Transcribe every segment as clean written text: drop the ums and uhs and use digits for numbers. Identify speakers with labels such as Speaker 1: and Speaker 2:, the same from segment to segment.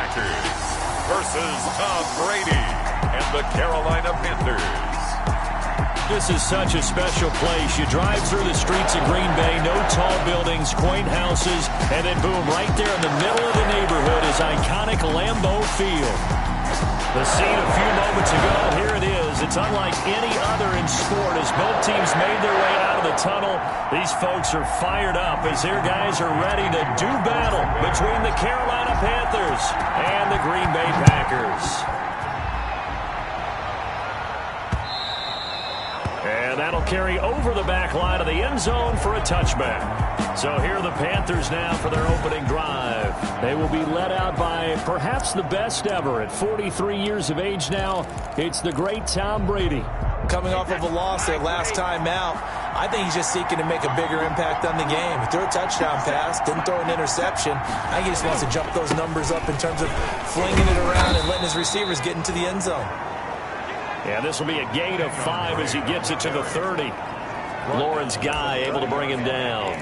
Speaker 1: Packers versus Tom Brady and the Carolina Panthers.
Speaker 2: This is such a special place. You drive through the streets of Green Bay, no tall buildings, quaint houses, and then boom, right there in the middle of the neighborhood is iconic Lambeau Field. The scene a few moments ago, here it is. It's unlike any other in sport as both teams made their way out of the tunnel. These folks are fired up as their guys are ready to do battle between the Carolina Panthers and the Green Bay Packers. And that'll carry over the back line of the end zone for a touchback. So here are the Panthers now for their opening drive. They will be led out by perhaps the best ever at 43 years of age now. It's the great Tom Brady.
Speaker 3: Coming off of a loss their last time out, I think he's just seeking to make a bigger impact on the game. He threw a touchdown pass, didn't throw an interception. I think he just wants to jump those numbers up in terms of flinging it around and letting his receivers get into the end zone.
Speaker 2: Yeah, this will be a gain of 5 as he gets it to the 30. Lawrence Guy able to bring him down.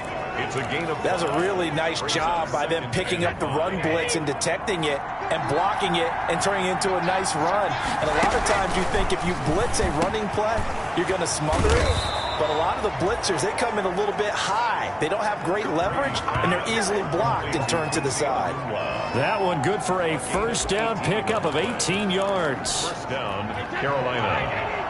Speaker 1: It's a gain of 5.
Speaker 3: That's a really nice job by them picking up the run blitz and detecting it and blocking it and turning it into a nice run. And a lot of times you think if you blitz a running play, you're going to smother it. But a lot of the blitzers, they come in a little bit high. They don't have great leverage, and they're easily blocked and turned to the side.
Speaker 2: That one good for a first down pickup of 18 yards.
Speaker 1: First down, Carolina.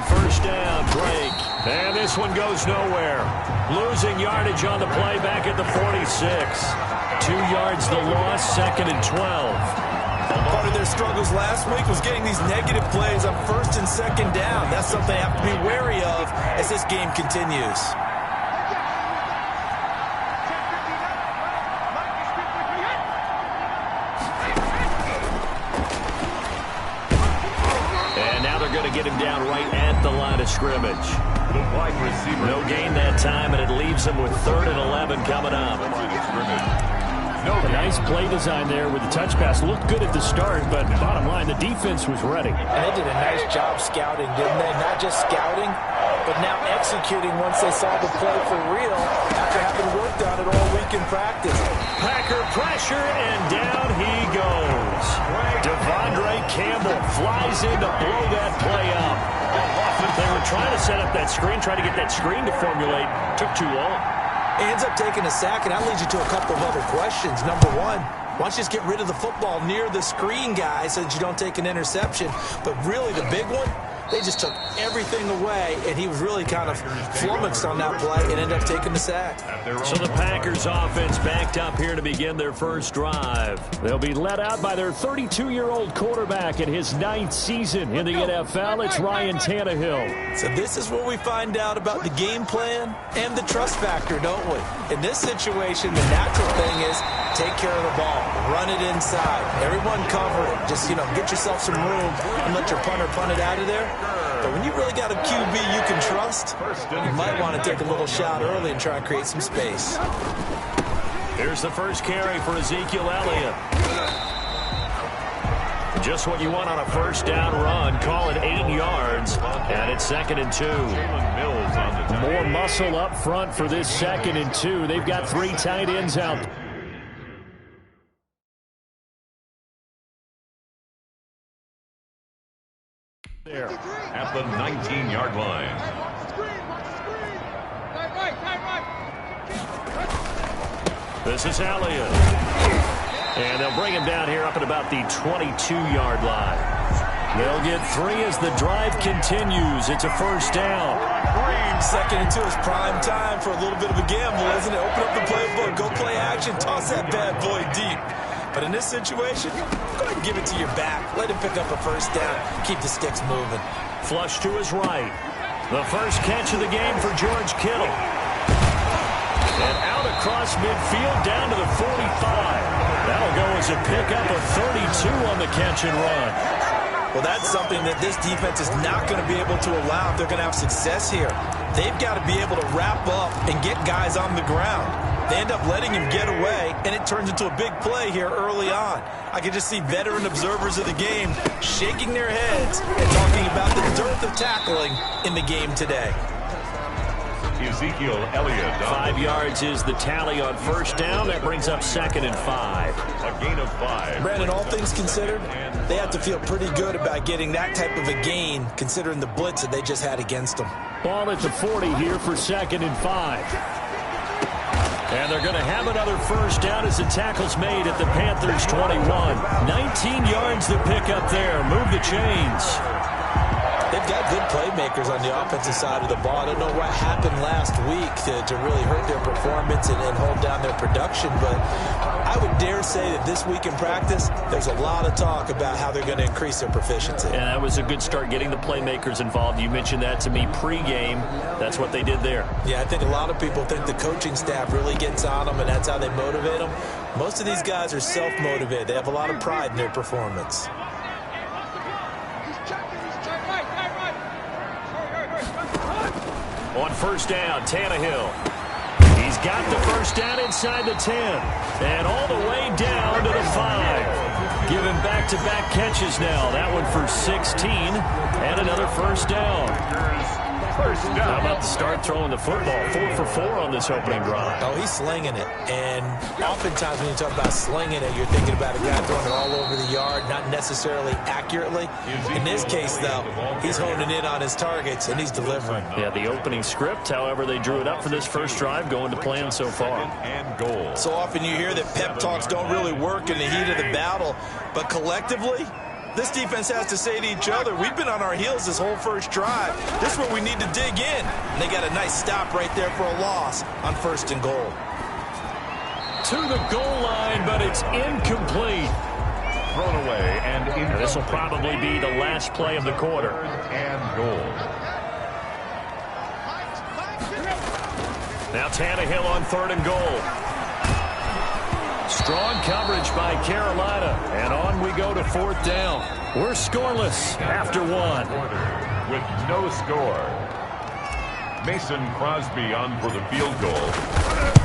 Speaker 2: First down, Drake. And this one goes nowhere. Losing yardage on the play back at the 46. 2 yards the loss, 2nd and 12.
Speaker 3: Part of their struggles last week was getting these negative plays on 1st and 2nd down. That's something they have to be wary of as this game continues.
Speaker 2: Get him down right at the line of scrimmage.
Speaker 1: The wide receiver.
Speaker 2: No gain that time, and it leaves him with 3rd and 11 coming up. A nice play design there with the touch pass. Looked good at the start, but bottom line, the defense was ready.
Speaker 3: And they did a nice job scouting, didn't they? Not just scouting, but now executing once they saw the play for real after having worked on it all week in practice.
Speaker 2: Packer pressure, and down he goes. Devondre Campbell flies in to blow that play up. They were trying to set up that screen, trying to get that screen to formulate. Took too long.
Speaker 3: He ends up taking a sack, and that leads you to a couple of other questions. Number one, why don't you just get rid of the football near the screen guy so that you don't take an interception? But really the big one, they just took everything away, and he was really kind of flummoxed on that play and ended up taking the sack.
Speaker 2: So the Packers offense backed up here to begin their first drive. They'll be led out by their 32-year-old quarterback in his 9th season in the NFL. It's Ryan Tannehill.
Speaker 3: So this is where we find out about the game plan and the trust factor, don't we? In this situation, the natural thing is take care of the ball, run it inside, everyone cover it. Just, get yourself some room and let your punter punt it out of there. But when you really got a QB you can trust, you might want to take a little shot early and try and create some space.
Speaker 2: Here's the first carry for Ezekiel Elliott. Just what you want on a first down run. Call it 8 yards, and it's 2nd and 2. More muscle up front for this 2nd and 2. They've got 3 tight ends out there.
Speaker 1: At the 19-yard line.
Speaker 2: This is Elliott. And they'll bring him down here up at about the 22-yard line. They'll get 3 as the drive continues. It's a first down.
Speaker 3: 2nd and 2 is prime time for a little bit of a gamble, isn't it? Open up the playbook, go play action, toss that bad boy deep. But in this situation, go ahead and give it to your back. Let him pick up a first down. Keep the sticks moving.
Speaker 2: Flush to his right. The first catch of the game for George Kittle. And out across midfield down to the 45. That'll go as a pickup of 32 on the catch and run.
Speaker 3: Well, that's something that this defense is not going to be able to allow if they're going to have success here. They've got to be able to wrap up and get guys on the ground. They end up letting him get away, and it turns into a big play here early on. I can just see veteran observers of the game shaking their heads and talking about the dearth of tackling in the game today.
Speaker 1: Ezekiel Elliott.
Speaker 2: 5 yards is the tally on first down. That brings up 2nd and 5.
Speaker 1: A gain of 5.
Speaker 3: Brandon, all things considered, they have to feel pretty good about getting that type of a gain, considering the blitz that they just had against them.
Speaker 2: Ball at the 40 here for 2nd and 5. And they're going to have another first down as the tackle's made at the Panthers 21. 19 yards to pick up there. Move the chains.
Speaker 3: They've got good playmakers on the offensive side of the ball. I don't know what happened last week to really hurt their performance and hold down their production, but I would dare say that this week in practice, there's a lot of talk about how they're going to increase their proficiency.
Speaker 2: And that was a good start, getting the playmakers involved. You mentioned that to me pregame. That's what they did there.
Speaker 3: Yeah, I think a lot of people think the coaching staff really gets on them, and that's how they motivate them. Most of these guys are self-motivated. They have a lot of pride in their performance.
Speaker 2: On first down, Tannehill. He's got the first down inside the 10. And all the way down to the 5. Giving back-to-back catches now. That one for 16. And another first down. How about the start throwing the football? 4 for 4 on this opening drive.
Speaker 3: Oh, he's slinging it. And oftentimes when you talk about slinging it, you're thinking about a guy throwing it all over the yard, not necessarily accurately. In this case, though, he's honing in on his targets, and he's delivering.
Speaker 2: Yeah, the opening script, however, they drew it up for this first drive, going to plan so far.
Speaker 1: And goal.
Speaker 3: So often you hear that pep talks don't really work in the heat of the battle, but collectively, this defense has to say to each other, we've been on our heels this whole first drive. This is where we need to dig in. And they got a nice stop right there for a loss on 1st and goal.
Speaker 2: To the goal line, but it's incomplete.
Speaker 1: Thrown away and incomplete.
Speaker 2: This will probably be the last play of the quarter.
Speaker 1: And goal.
Speaker 2: Now Tannehill on 3rd and goal. Strong coverage by Carolina. And on we go to 4th down. We're scoreless after 1.
Speaker 1: With no score. Mason Crosby on for the field goal.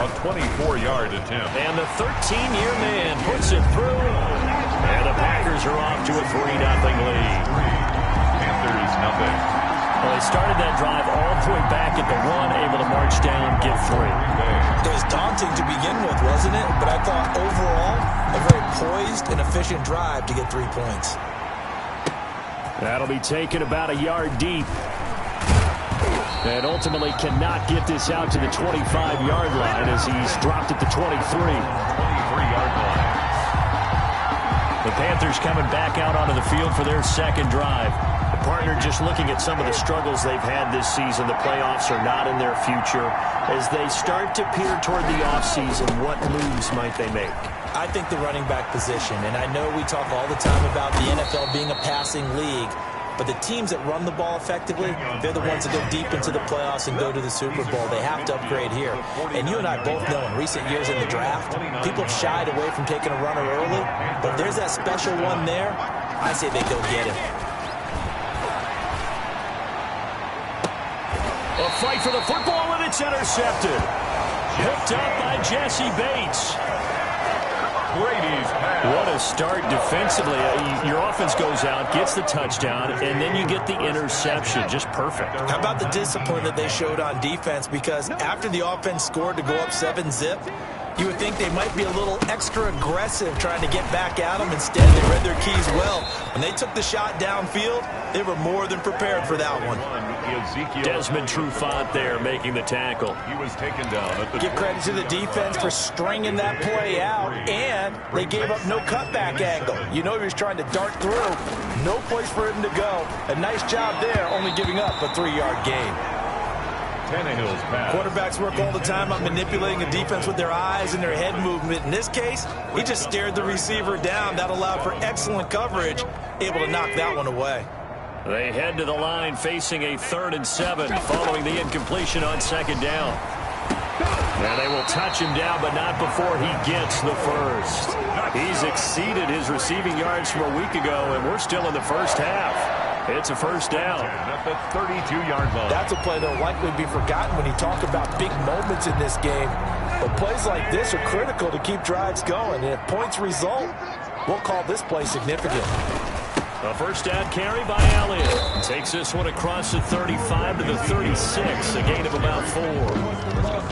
Speaker 1: A 24-yard attempt.
Speaker 2: And the 13-year man puts it through. And the Packers are off to a 3-0 lead.
Speaker 1: Panthers nothing.
Speaker 2: Well, they started that drive all the way back at the 1, able to march down, get 3.
Speaker 3: It was daunting to begin with, wasn't it? But I thought overall, a very poised and efficient drive to get 3 points.
Speaker 2: That'll be taken about a yard deep. And ultimately cannot get this out to the 25-yard line as he's dropped at the 23.
Speaker 1: 23-yard line.
Speaker 2: The Panthers coming back out onto the field for their 2nd drive. The partner just looking at some of the struggles they've had this season. The playoffs are not in their future. As they start to peer toward the offseason, what moves might they make?
Speaker 3: I think the running back position, and I know we talk all the time about the NFL being a passing league, but the teams that run the ball effectively, they're the ones that go deep into the playoffs and go to the Super Bowl. They have to upgrade here. And you and I both know in recent years in the draft, people have shied away from taking a runner early, but if there's that special one there, I say they go get him.
Speaker 2: A fight for the football, and it's intercepted. Picked up by Jesse Bates.
Speaker 1: Brady's pass.
Speaker 2: What a start defensively. Your offense goes out, gets the touchdown, and then you get the interception. Just perfect.
Speaker 3: How about the discipline that they showed on defense? Because after the offense scored to go up 7-zip, you would think they might be a little extra aggressive trying to get back at them. Instead, they read their keys well. When they took the shot downfield, they were more than prepared for that one.
Speaker 2: Desmond Trufant there making the tackle.
Speaker 1: He was taken down at the...
Speaker 3: Give credit to the defense for stringing that play out, and they gave up no cutback angle. You know he was trying to dart through. No place for him to go. A nice job there, only giving up a 3-yard gain.
Speaker 1: Tannehill's pass.
Speaker 3: Quarterbacks work all the time on manipulating the defense with their eyes and their head movement. In this case, he just stared the receiver down. That allowed for excellent coverage, able to knock that one away.
Speaker 2: They head to the line facing a 3rd and 7 following the incompletion on 2nd down. And they will touch him down, but not before he gets the first. He's exceeded his receiving yards from a week ago, and we're still in the first half. It's a first down.
Speaker 1: At the 32-yard line.
Speaker 3: That's a play that will likely be forgotten when you talk about big moments in this game. But plays like this are critical to keep drives going. And if points result, we'll call this play significant.
Speaker 2: A first down carry by Elliott. Takes this one across the 35 to the 36. A gain of about 4.
Speaker 3: At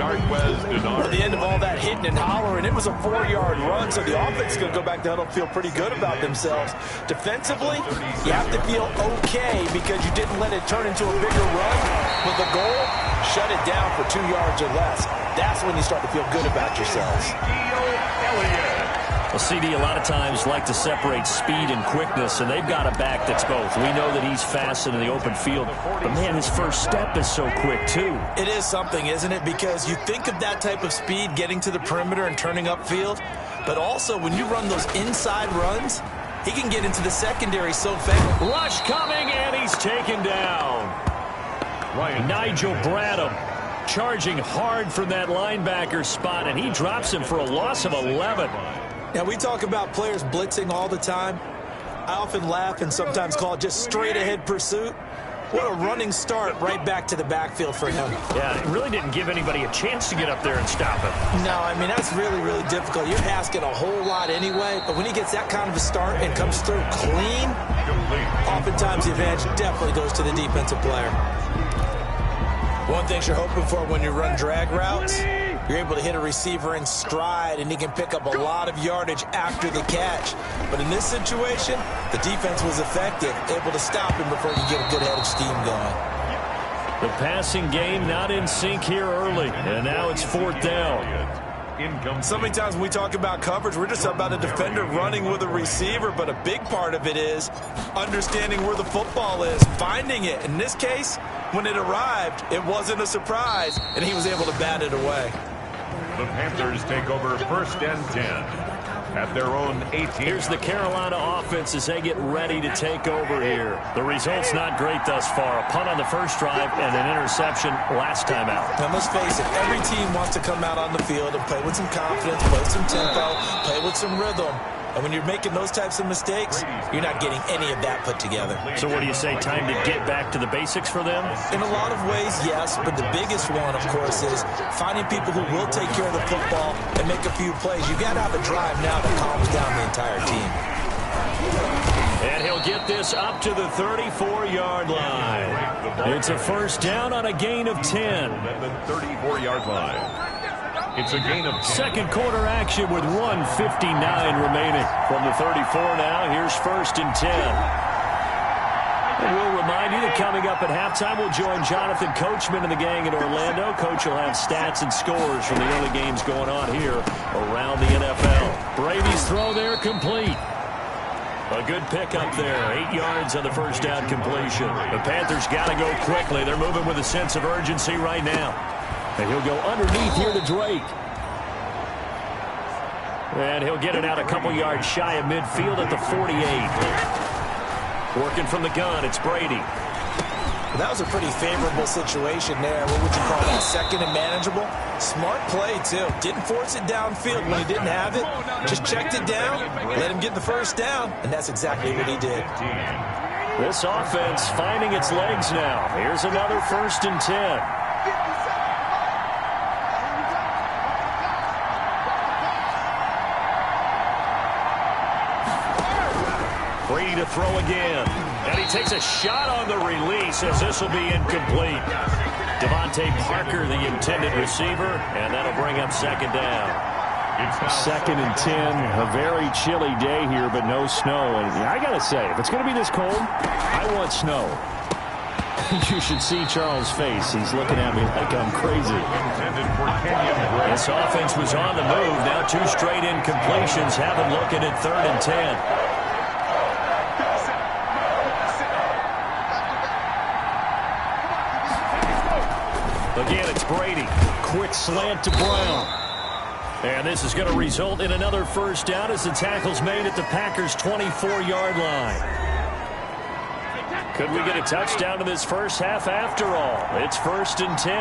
Speaker 3: the end of all that hitting and hollering, it was a 4-yard run, so the offense is going to go back down and feel pretty good about themselves. Defensively, you have to feel okay because you didn't let it turn into a bigger run. With the goal, shut it down for 2 yards or less. That's when you start to feel good about yourselves.
Speaker 2: Well, CD, a lot of times like to separate speed and quickness, and they've got a back that's both. We know that he's fast in the open field, but, man, his first step is so quick, too.
Speaker 3: It is something, isn't it? Because you think of that type of speed getting to the perimeter and turning upfield, but also when you run those inside runs, he can get into the secondary so fast.
Speaker 2: Rush coming, and he's taken down. Nigel Bradham charging hard from that linebacker spot, and he drops him for a loss of 11.
Speaker 3: Now, we talk about players blitzing all the time. I often laugh and sometimes call it just straight-ahead pursuit. What a running start right back to the backfield for him.
Speaker 2: Yeah, it really didn't give anybody a chance to get up there and stop him.
Speaker 3: No, I mean, that's really, really difficult. You're asking a whole lot anyway, but when he gets that kind of a start and comes through clean, oftentimes the advantage definitely goes to the defensive player. One thing you're hoping for when you run drag routes, you're able to hit a receiver in stride, and he can pick up a lot of yardage after the catch. But in this situation, the defense was effective, able to stop him before he could get a good head of steam going.
Speaker 2: The passing game not in sync here early, and now it's 4th down.
Speaker 3: So many times when we talk about coverage, we're just about a defender running with a receiver, but a big part of it is understanding where the football is, finding it. In this case, when it arrived, it wasn't a surprise, and he was able to bat it away.
Speaker 1: The Panthers take over 1st and 10 at their own 18.
Speaker 2: Here's the Carolina offense as they get ready to take over here. The result's not great thus far. A punt on the first drive and an interception last time out.
Speaker 3: Now, let's face it, every team wants to come out on the field and play with some confidence, play with some tempo, play with some rhythm. And when you're making those types of mistakes, you're not getting any of that put together.
Speaker 2: So what do you say, time to get back to the basics for them?
Speaker 3: In a lot of ways, yes, but the biggest one, of course, is finding people who will take care of the football and make a few plays. You've got to have a drive now that calms down the entire team.
Speaker 2: And he'll get this up to the 34-yard line. It's a first down on a gain of 10.
Speaker 1: At the 34-yard line. It's a gain of 10.
Speaker 2: Second quarter action with 1:59 remaining. From the 34 now, here's 1st and 10. And we'll remind you that coming up at halftime, we'll join Jonathan Coachman and the gang in Orlando. Coach will have stats and scores from the early games going on here around the NFL. Brady's throw there complete. A good pickup there. 8 yards on the first down completion. The Panthers got to go quickly. They're moving with a sense of urgency right now. And he'll go underneath here to Drake. And he'll get it out a couple yards shy of midfield at the 48. Working from the gun, it's Brady.
Speaker 3: That was a pretty favorable situation there. What would you call that? Second and manageable? Smart play, too. Didn't force it downfield when he didn't have it. Just checked it down, let him get the first down, and that's exactly what he did.
Speaker 2: This offense finding its legs now. Here's another 1st and 10. Brady to throw again. And he takes a shot on the release as this will be incomplete. Devontae Parker, the intended receiver, and that'll bring up 2nd down. It's 2nd and 10. A very chilly day here, but no snow. And I got to say, if it's going to be this cold, I want snow. You should see Charles' face. He's looking at me like I'm crazy. This offense was on the move. Now 2 straight incompletions. Have him looking at 3rd and 10. Again, it's Brady. Quick slant to Brown. And this is going to result in another first down as the tackle's made at the Packers' 24-yard line. Could we get a touchdown in this first half after all? It's 1st and 10.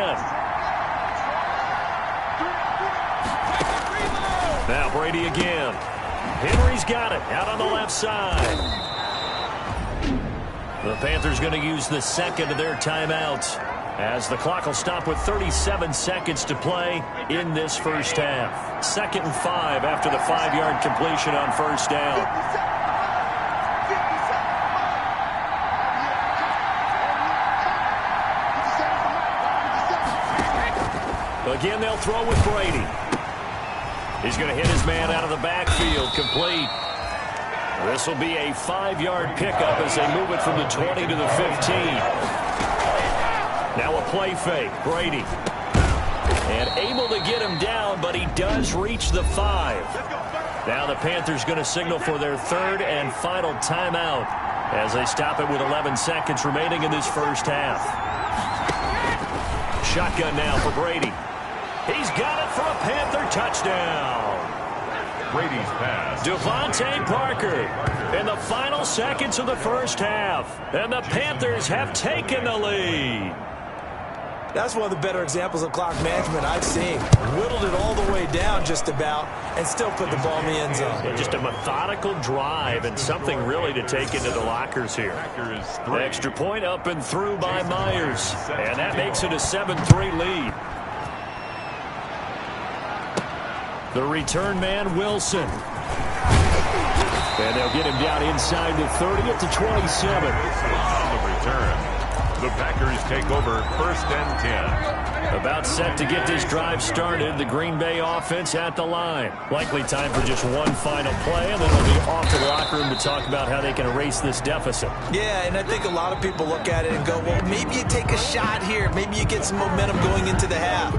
Speaker 2: Now Brady again. Henry's got it out on the left side. The Panthers going to use the second of their timeouts, as the clock will stop with 37 seconds to play in this first half. 2nd and 5 after the 5-yard completion on first down. Again, they'll throw with Brady. He's going to hit his man out of the backfield, complete. This will be a 5-yard pickup as they move it from the 20 to the 15. Now a play fake, Brady. And able to get him down, but he does reach the 5. Now the Panthers going to signal for their 3rd and final timeout as they stop it with 11 seconds remaining in this first half. Shotgun now for Brady. He's got it for a Panther touchdown.
Speaker 1: Brady's pass.
Speaker 2: Devontae Parker in the final seconds of the first half. And the Panthers have taken the lead.
Speaker 3: That's one of the better examples of clock management I've seen. Whittled it all the way down just about and still put the ball in the end zone.
Speaker 2: Just a methodical drive and something really to take into the lockers here. Extra point up and through by Myers. And that makes it a 7-3 lead. The return man, Wilson. And they'll get him down inside the 30 at the 27.
Speaker 1: On the return, the Packers take over 1st and 10.
Speaker 2: About set to get this drive started. The Green Bay offense at the line. Likely time for just one final play, and then they'll be off to the locker room to talk about how they can erase this deficit.
Speaker 3: Yeah, and I think a lot of people look at it and go, well, maybe you take a shot here. Maybe you get some momentum going into the half.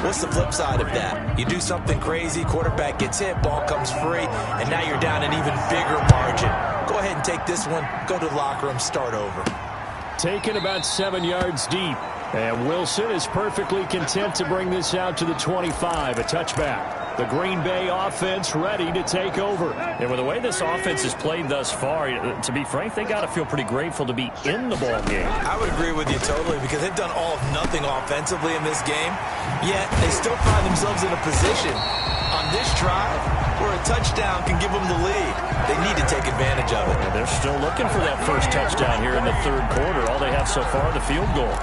Speaker 3: What's the flip side of that? You do something crazy, quarterback gets hit, ball comes free, and now you're down an even bigger margin. Go ahead and take this one, go to the locker room, start over.
Speaker 2: Taken about 7 yards deep. And Wilson is perfectly content to bring this out to the 25, a touchback. The Green Bay offense ready to take over. And with the way this offense has played thus far, to be frank, they got to feel pretty grateful to be in the ball game.
Speaker 3: I would agree with you totally because they've done all of nothing offensively in this game, yet they still find themselves in a position on this drive where a touchdown can give them the lead. They need to take advantage of it.
Speaker 2: And they're still looking for that first touchdown here in the 3rd quarter. All they have so far, the field goal.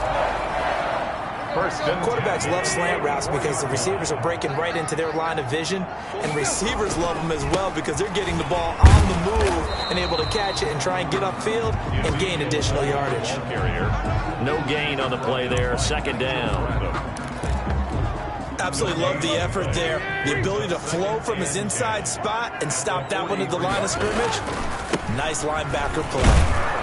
Speaker 3: Quarterbacks love slant routes because the receivers are breaking right into their line of vision, and receivers love them as well because they're getting the ball on the move and able to catch it and try and get upfield and gain additional yardage.
Speaker 2: No gain on the play there. 2nd down.
Speaker 3: Absolutely love the effort there. The ability to flow from his inside spot and stop that one at the line of scrimmage. Nice linebacker play.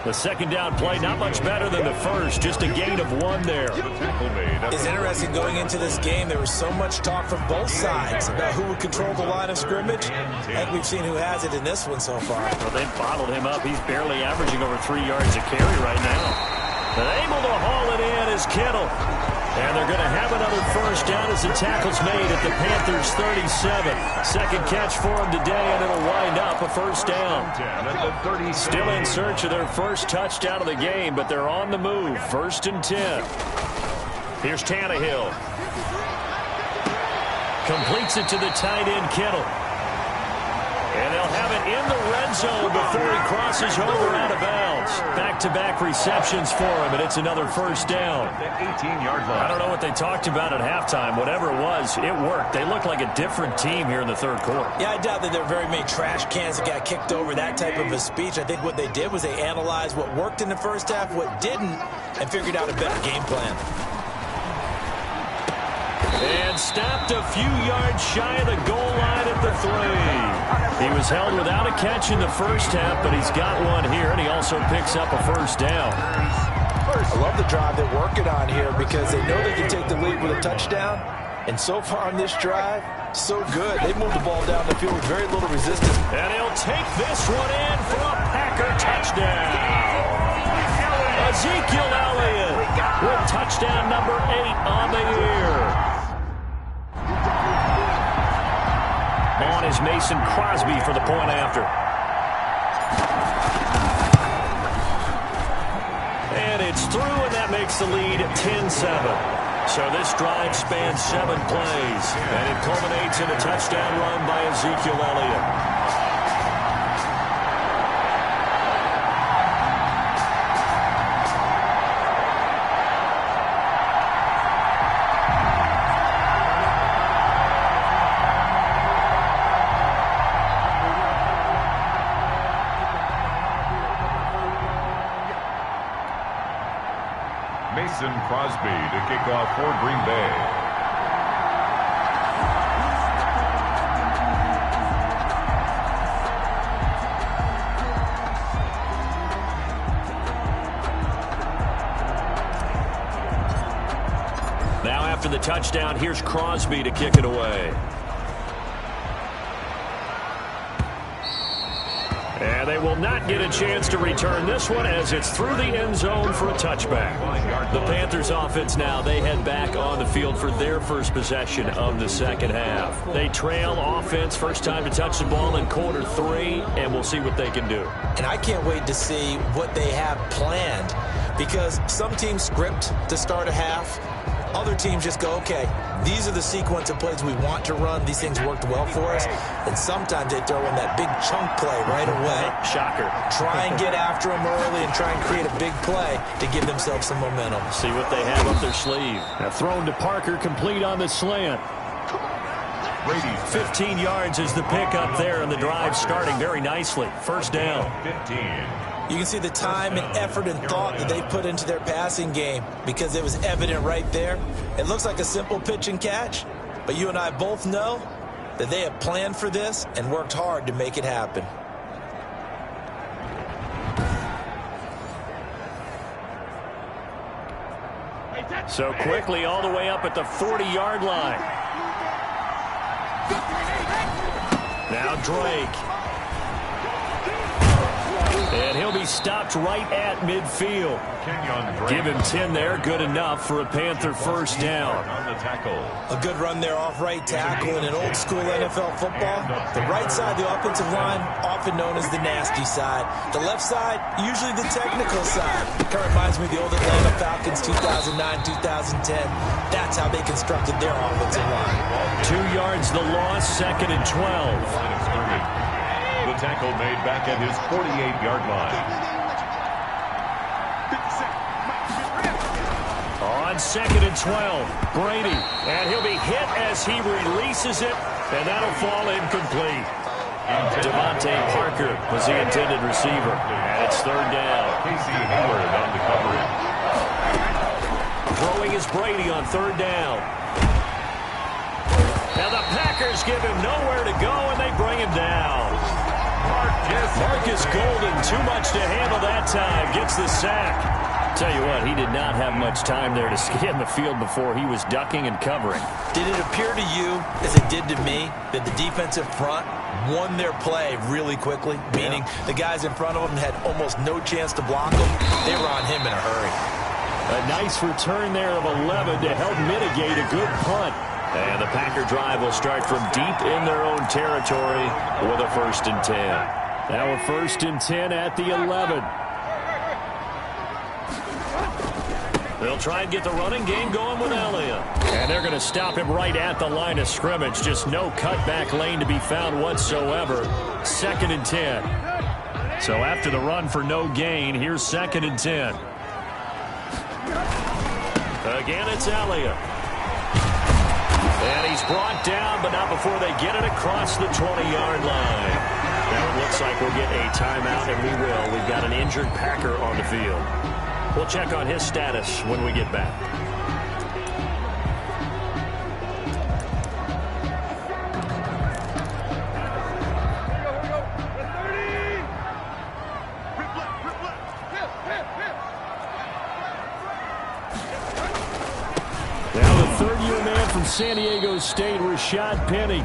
Speaker 2: The 2nd down play, not much better than the first. Just a gain of 1 there.
Speaker 3: It's interesting going into this game. There was so much talk from both sides about who would control the line of scrimmage. And we've seen who has it in this one so far.
Speaker 2: Well, they've bottled him up. He's barely averaging over 3 yards a carry right now. And able to haul it in is Kittle. And they're going to have another first down as the tackle's made at the Panthers' 37. 2nd catch for him today, and it'll wind up a first down. Still in search of their first touchdown of the game, but they're on the move. 1st and 10. Here's Tannehill. Completes it to the tight end, Kittle. And they'll have it in the red zone before he crosses over out of bounds. Back-to-back receptions for him, and it's another first down.
Speaker 1: 18-yard line.
Speaker 2: I don't know what they talked about at halftime. Whatever it was, it worked. They look like a different team here in the 3rd quarter.
Speaker 3: Yeah, I doubt that there are very many trash cans that got kicked over, that type of a speech. I think what they did was they analyzed what worked in the first half, what didn't, and figured out a better game plan.
Speaker 2: And stopped a few yards shy of the goal line at the 3. He was held without a catch in the first half, but he's got one here, and he also picks up a first down.
Speaker 3: I love the drive they're working on here because they know they can take the lead with a touchdown. And so far on this drive, so good. They moved the ball down the field with very little resistance.
Speaker 2: And he'll take this one in for a Packer touchdown. Ezekiel Elliott with touchdown number 8 on the year. On is Mason Crosby for the point after. And it's through, and that makes the lead 10-7. So this drive spans 7 plays, and it culminates in a touchdown run by Ezekiel Elliott.
Speaker 1: Mason Crosby to kick off for Green Bay.
Speaker 2: Now after the touchdown, here's Crosby to kick it away. And they will not get a chance to return this one as it's through the end zone for a touchback. The Panthers offense now, they head back on the field for their first possession of the second half. They trail offense, first time to touch the ball in quarter 3, and we'll see what they can do.
Speaker 3: And I can't wait to see what they have planned, because some teams script to start a half. Other teams just go, okay, these are the sequence of plays we want to run. These things worked well for us. And sometimes they throw in that big chunk play right away.
Speaker 2: Shocker.
Speaker 3: Try and get after them early and try and create a big play to give themselves some momentum.
Speaker 2: See what they have up their sleeve. Now thrown to Parker, complete on the slant. 15 yards is the pickup there, and the drive starting very nicely. First down.
Speaker 1: 15.
Speaker 3: You can see the time and effort and thought that they put into their passing game, because it was evident right there. It looks like a simple pitch and catch, but you and I both know that they have planned for this and worked hard to make it happen.
Speaker 2: So quickly all the way up at the 40-yard line. Now Drake. And he'll be stopped right at midfield. Give him 10 there. Good enough for a Panther first down.
Speaker 3: A good run there off right tackle in an old school NFL football. The right side, the offensive line, often known as the nasty side. The left side, usually the technical side. Kind of reminds me of the old Atlanta Falcons 2009, 2010. That's how they constructed their offensive line.
Speaker 2: 2 yards the loss, second and 12.
Speaker 1: The tackle made back at his 48-yard line.
Speaker 2: On second and 12, Brady. And he'll be hit as he releases it, and that'll fall incomplete. Devontae Parker was the intended receiver, and it's third down.
Speaker 1: Casey Hayward on the coverage.
Speaker 2: Throwing is Brady on third down. Now the Packers give him nowhere to go, and they bring him down. Marcus Golden, too much to handle that time, gets the sack. Tell you what, he did not have much time there to scan the field before he was ducking and covering.
Speaker 3: Did it appear to you, as it did to me, that the defensive front won their play really quickly? Meaning the guys in front of them had almost no chance to block them. They were on him in a hurry.
Speaker 2: A nice return there of 11 to help mitigate a good punt. And the Packer drive will start from deep in their own territory with a 1st and 10. Now a 1st and 10 at the 11. They'll try and get the running game going with Elliott. And they're going to stop him right at the line of scrimmage. Just no cutback lane to be found whatsoever. 2nd and 10. So after the run for no gain, here's 2nd and 10. Again, it's Elliott. And he's brought down, but not before they get it across the 20-yard line. Now it looks like we'll get a timeout, and we will. We've got an injured Packer on the field. We'll check on his status when we get back. Now the third-year man from San Diego State, Rashad Penny.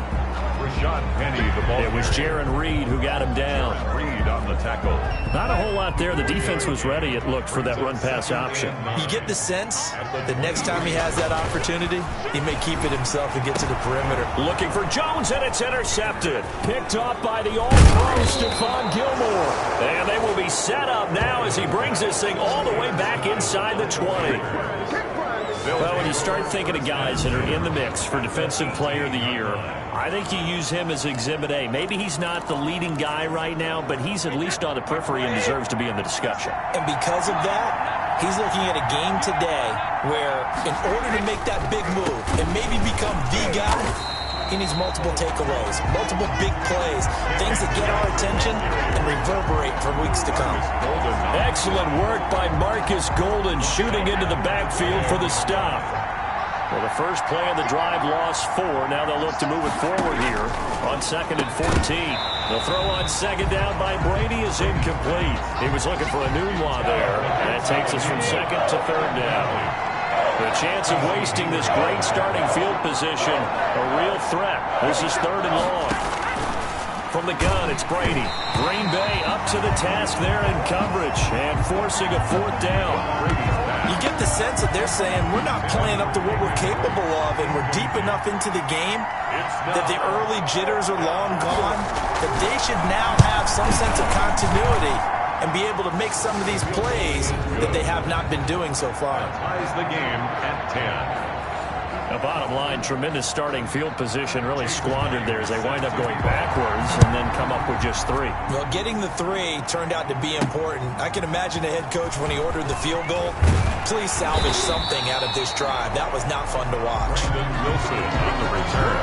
Speaker 2: It was Jaron Reed who got him down.
Speaker 1: Reed on the tackle.
Speaker 2: Not a whole lot there. The defense was ready, it looked, for that run-pass option.
Speaker 3: You get the sense that next time he has that opportunity, he may keep it himself and get to the perimeter.
Speaker 2: Looking for Jones, and it's intercepted. Picked off by the all-pro Stephon Gilmore. And they will be set up now as he brings this thing all the way back inside the 20. Well, when you start thinking of guys that are in the mix for Defensive Player of the Year, I think you use him as Exhibit A. Maybe he's not the leading guy right now, but he's at least on the periphery and deserves to be in the discussion.
Speaker 3: And because of that, he's looking at a game today where, in order to make that big move and maybe become the guy, he needs multiple takeaways, multiple big plays, things that get our attention and reverberate for weeks to come.
Speaker 2: Excellent work by Marcus Golden, shooting into the backfield for the stop. Well, the first play of the drive lost 4. Now they'll look to move it forward here on 2nd and 14. The throw on 2nd down by Brady is incomplete. He was looking for a Nunwa there, and that takes us from 2nd to 3rd down. The chance of wasting this great starting field position, a real threat. This is 3rd and long. From the gun, it's Brady. Green Bay up to the task there in coverage and forcing a 4th down.
Speaker 3: You get the sense that they're saying we're not playing up to what we're capable of, and we're deep enough into the game that the early jitters are long gone, that they should now have some sense of continuity and be able to make some of these plays that they have not been doing so far.
Speaker 1: Ties the game at 10.
Speaker 2: The bottom line, tremendous starting field position, really squandered there as they wind up going backwards and then come up with just 3.
Speaker 3: Well, getting the 3 turned out to be important. I can imagine the head coach when he ordered the field goal. Please salvage something out of this drive. That was not fun to watch.
Speaker 1: Brandon Wilson on the return.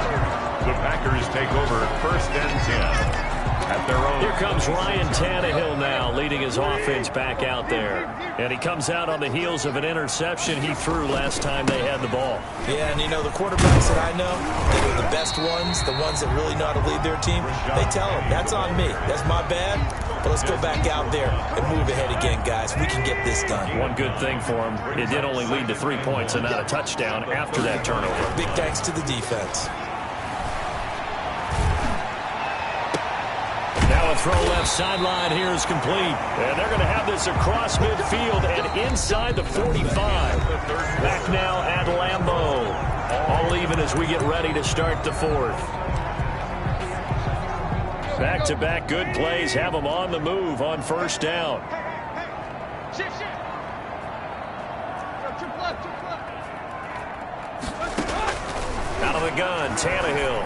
Speaker 1: The Packers take over 1st and 10. At their own.
Speaker 2: Here comes Ryan Tannehill now, leading his offense back out there. And he comes out on the heels of an interception he threw last time they had the ball.
Speaker 3: Yeah, and you know, the quarterbacks that I know that are the best ones, the ones that really know how to lead their team, they tell them, that's on me. That's my bad. But let's go back out there and move ahead again, guys. We can get this done.
Speaker 2: One good thing for him, it did only lead to 3 points and not a touchdown after that turnover.
Speaker 3: Big thanks to the defense.
Speaker 2: Now a throw left sideline here is complete. And they're going to have this across midfield and inside the 45. Back now at Lambeau. All even as we get ready to start the 4th. Back-to-back good plays have them on the move on 1st down. Out of the gun, Tannehill.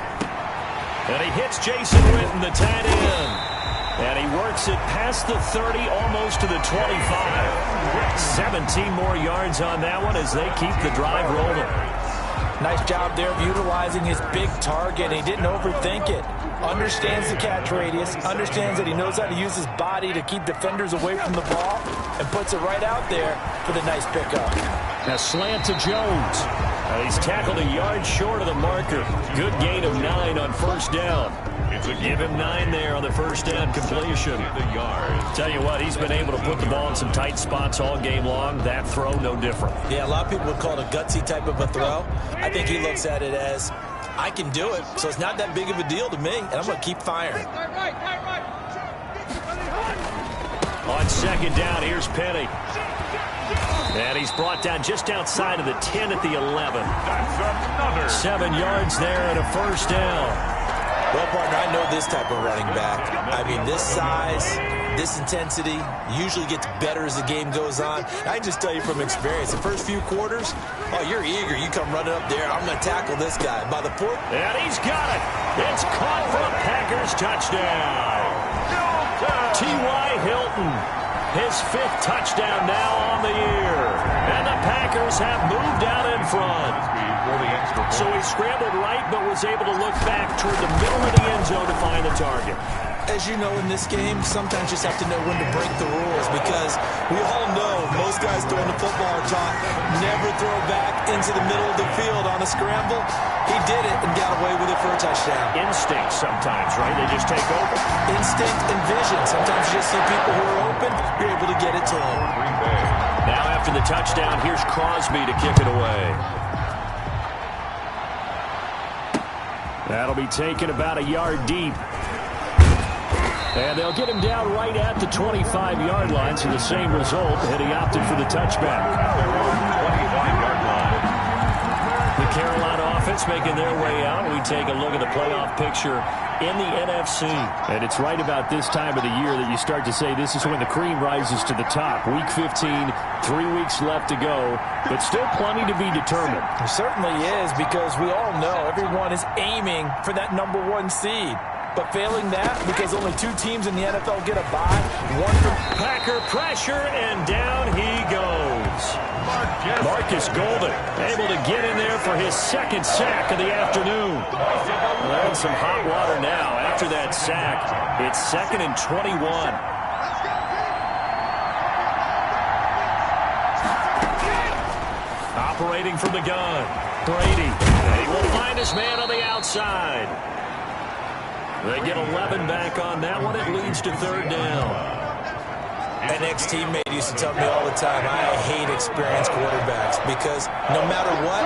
Speaker 2: And he hits Jason Witten, the tight end. And he works it past the 30, almost to the 25. 17 more yards on that one as they keep the drive rolling.
Speaker 3: Nice job there of utilizing his big target. He didn't overthink it. Understands the catch radius. Understands that he knows how to use his body to keep defenders away from the ball. And puts it right out there for the nice pickup.
Speaker 2: Now slant to Jones. He's tackled a yard short of the marker. Good gain of 9 on 1st down. Give him 9 there on the 1st down completion. Tell you what, he's been able to put the ball in some tight spots all game long. That throw, no different.
Speaker 3: Yeah, a lot of people would call it a gutsy type of a throw. I think he looks at it as, I can do it, so it's not that big of a deal to me, and I'm going to keep firing.
Speaker 2: On 2nd down, here's Penny. And he's brought down just outside of the 10 at the 11. 7 yards there and a 1st down.
Speaker 3: Well, partner, I know this type of running back. I mean, this size, this intensity usually gets better as the game goes on. I can just tell you from experience, the first few quarters, oh, you're eager. You come running up there. I'm going to tackle this guy. By the 4th.
Speaker 2: And he's got it. It's caught for a Packers touchdown. T.Y. Hilton. His 5th touchdown now on the year. And the Packers have moved out in front. So he scrambled right, but was able to look back toward the middle of the end zone to find the target.
Speaker 3: As you know, in this game, sometimes you just have to know when to break the rules, because we all know most guys throwing the football are taught never throw back into the middle of the field on a scramble. He did it and got away with it for a touchdown.
Speaker 2: Instinct sometimes, right? They just take over.
Speaker 3: Instinct and vision. Sometimes you just see people who are open, you're able to get it to them.
Speaker 2: Now after the touchdown, here's Crosby to kick it away. That'll be taken about a yard deep. And they'll get him down right at the 25-yard line, so the same result, and he opted for the touchback.
Speaker 1: 25-yard line.
Speaker 2: The Carolina offense making their way out. We take a look at the playoff picture in the NFC. And it's right about this time of the year that you start to say this is when the cream rises to the top. Week 15, 3 weeks left to go, but still plenty to be determined.
Speaker 3: It certainly is, because we all know everyone is aiming for that number 1 seed. But failing that, because only 2 teams in the NFL get a bye, one for
Speaker 2: Packer pressure, and down he goes. Marcus Golden able to get in there for his second sack of the afternoon. Well, some hot water now after that sack. It's 2nd and 21. Operating from the gun, Brady. And he will find his man on the outside. They get 11 back on that one. It leads to 3rd down.
Speaker 3: An ex-teammate used to tell me all the time, I hate experienced quarterbacks because no matter what,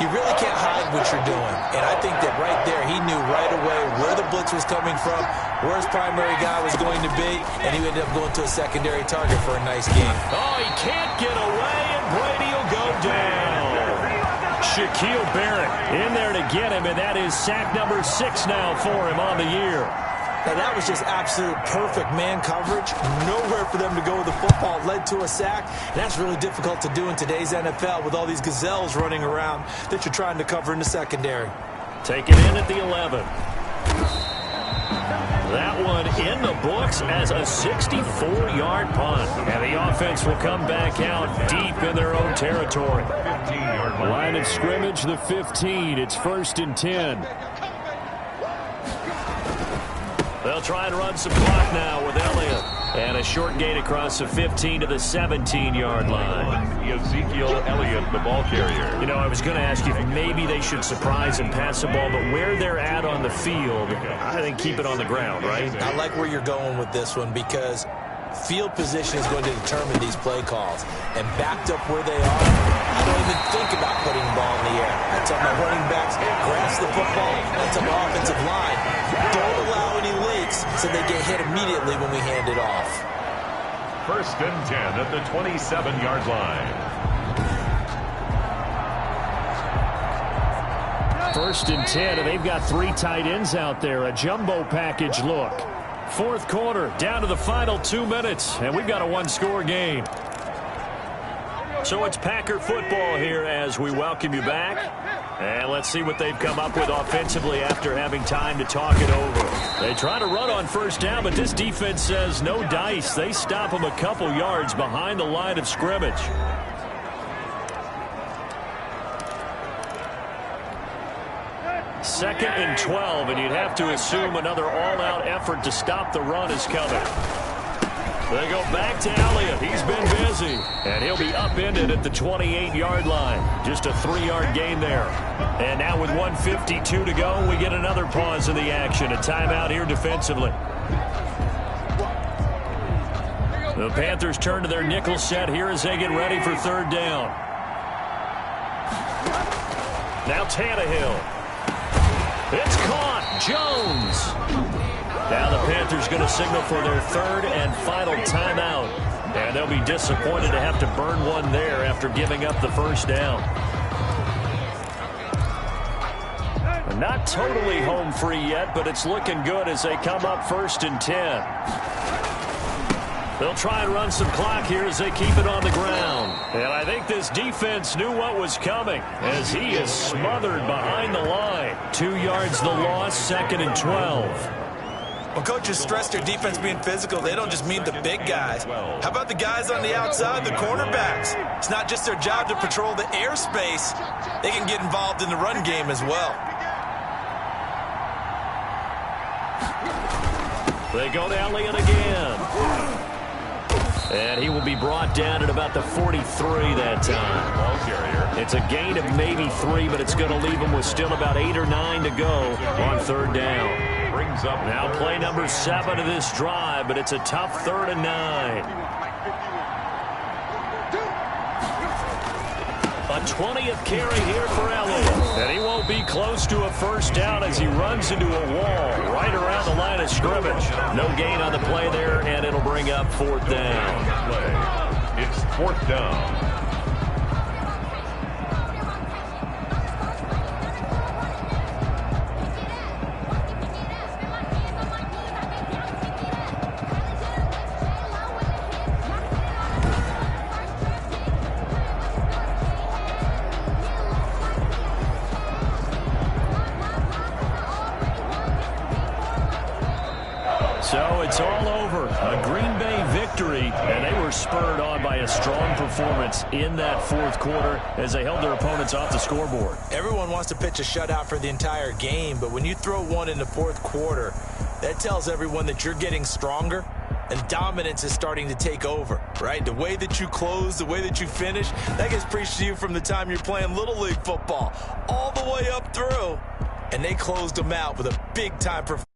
Speaker 3: you really can't hide what you're doing. And I think that right there, he knew right away where the blitz was coming from, where his primary guy was going to be, and he ended up going to a secondary target for a nice game.
Speaker 2: Oh, he can't get away, and Brady will go down. Shaquille Barrett in there to get him, and that is sack number 6 now for him on the year.
Speaker 3: Now, that was just absolute perfect man coverage. Nowhere for them to go with the football. Led to a sack. And that's really difficult to do in today's NFL with all these gazelles running around that you're trying to cover in the secondary.
Speaker 2: Take it in at the 11. That one in the books as a 64-yard punt. And the offense will come back out deep in their own territory. Line of scrimmage, the 15. It's 1st and 10. They'll try and run some clock now with Elliott. And a short gain across the 15 to the 17-yard line.
Speaker 1: Ezekiel Elliott, the ball carrier.
Speaker 2: You know, I was going to ask you if maybe they should surprise and pass the ball, but where they're at on the field, I think keep it on the ground, right?
Speaker 3: I like where you're going with this one because field position is going to determine these play calls. And backed up where they are, I don't even think about putting the ball in the air. I tell my running backs, grasp the football. I tell my offensive line, don't allow any leaks so they get hit immediately when we hand it off.
Speaker 1: 1st and 10 at the 27-yard line.
Speaker 2: 1st and 10, and they've got 3 tight ends out there. A jumbo package look. 4th quarter, down to the final 2 minutes, and we've got a 1-score game. So it's Packer football here as we welcome you back. And let's see what they've come up with offensively after having time to talk it over. They try to run on 1st down, but this defense says no dice. They stop them a couple yards behind the line of scrimmage. Second and 12, and you'd have to assume another all-out effort to stop the run is coming. They go back to Elliott. He's been busy. And he'll be upended at the 28-yard line. Just a 3-yard gain there. And now with 1:52 to go, we get another pause in the action. A timeout here defensively. The Panthers turn to their nickel set here as they get ready for 3rd down. Now Tannehill. It's caught. Jones. Now the Panthers going to signal for their 3rd and final timeout. And they'll be disappointed to have to burn one there after giving up the 1st down. Not totally home free yet, but it's looking good as they come up 1st and 10. They'll try and run some clock here as they keep it on the ground. And I think this defense knew what was coming as he is smothered behind the line. 2 yards the loss, 2nd and 12.
Speaker 3: When coaches stress their defense being physical, they don't just mean the big guys. How about the guys on the outside, the cornerbacks? It's not just their job to patrol the airspace. They can get involved in the run game as well.
Speaker 2: They go to Elliott again. And he will be brought down at about the 43 that time.
Speaker 1: Ball carrier.
Speaker 2: It's a gain of maybe 3, but it's going to leave him with still about 8 or 9 to go on 3rd down.
Speaker 1: Brings up
Speaker 2: now play number 7 of this drive, but it's a tough 3rd and 9. A 20th carry here for Elliott. And he won't be close to a 1st down as he runs into a wall right around the line of scrimmage. No gain on the play there, and it'll bring up 4th down.
Speaker 1: It's 4th down.
Speaker 2: So it's all over. A Green Bay victory, and they were spurred on by a strong performance in that fourth quarter as they held their opponents off the scoreboard.
Speaker 3: Everyone wants to pitch a shutout for the entire game, but when you throw one in the fourth quarter, that tells everyone that you're getting stronger and dominance is starting to take over, right? The way that you close, the way that you finish, that gets preached to you from the time you're playing Little League football all the way up through, and they closed them out with a big-time performance.